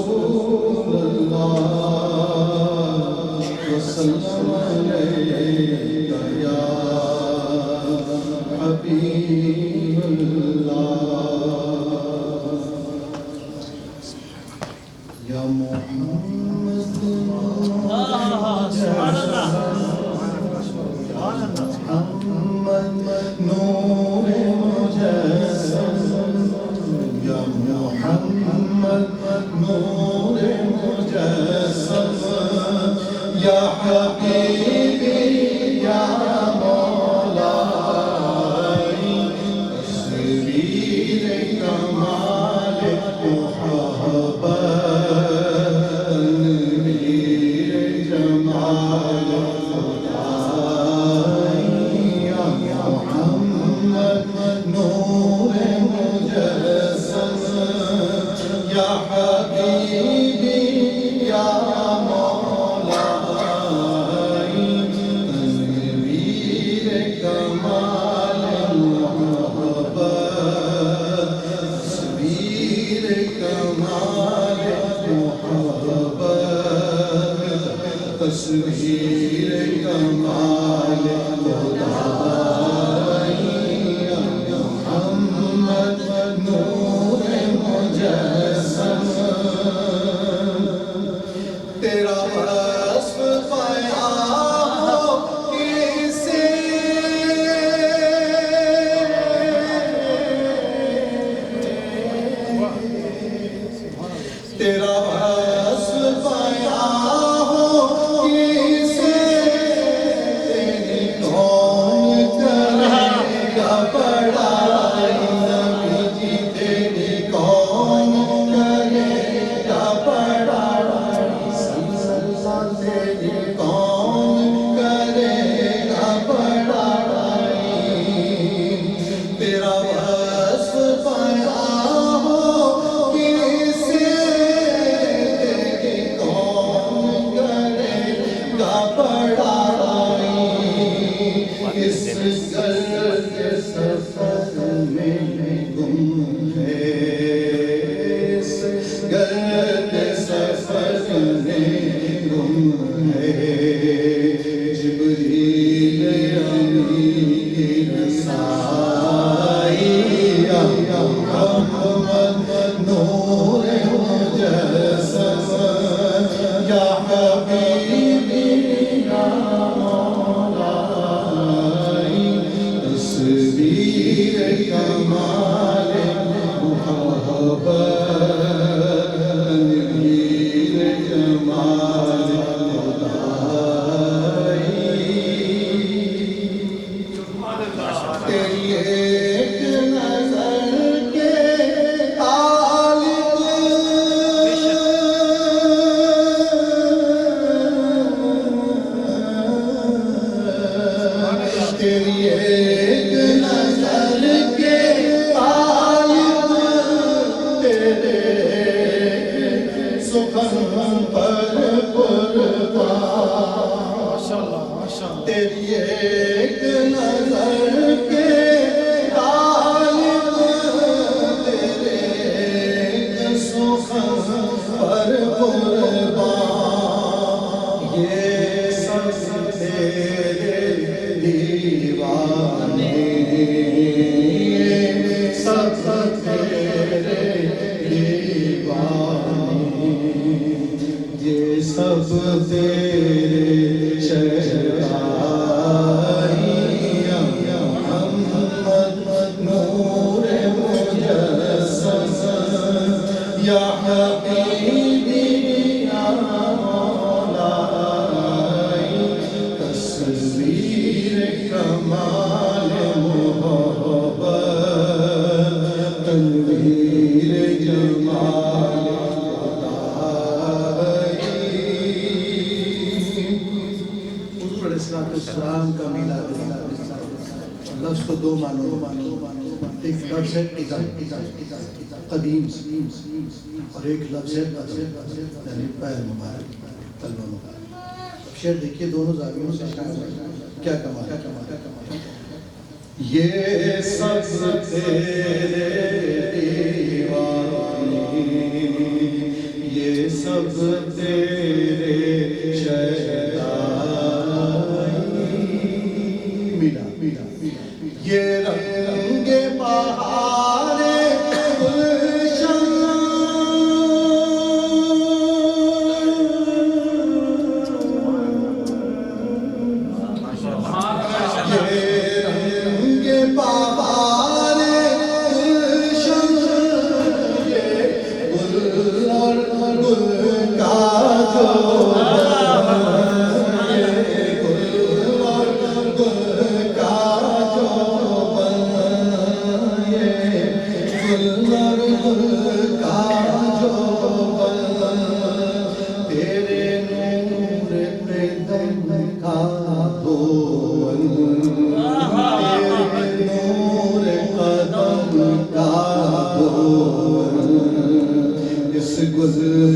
رسول اللہ وسلم علیک یا حبیب اللہ یا محمد محمد نور مجسم یا محمد نور مجسم یا حبیبی یا مولائی تصویر کمال محبت تنویر جمال نور مجسم یا حبیبی یا مولائی تنویر کمال محبت تصویر کمال محبت تصویر کمال نور مجسم تیرا وصف بیان ہو کسے تیرا وصف بیان ہو کسے تیری کون کرے گا بڑائی اس گرد سفر میں گم ہے اس گرد سفر میں گم ہے جبریل امین رسائی یا محمد نور مجسم یا حبیبی یا تصویر کمال محبت تنویر جمال خدائی تیری ایک نظر کے طالب تیری ایک نظر کے طالب تیرے سخن پر قربان تیری ایک نظر کے طالب تیرے سخن پر قربان یہ سب تیرے دیوانے سب تیرے دیوانے یہ سب تیرے شہدائی یا محمد نور مجسم یا حبیبی یا مولائی تصویر کمال محبت تنویر جمال حضور علیہ السلام کا میلاد لفظ کو دو معنی ایک لفظ ہے قدیم اور ایک لفظ ہے یعنی پیر مبارک قلب مبارک شعر دیکھیے دونوں زاویوں سے کیا کمال ہے یہ سب تیرے دیوانے یہ کا جو تیرے نور پہ دم کا دھول تیرے نور قدم کا دھول اس گل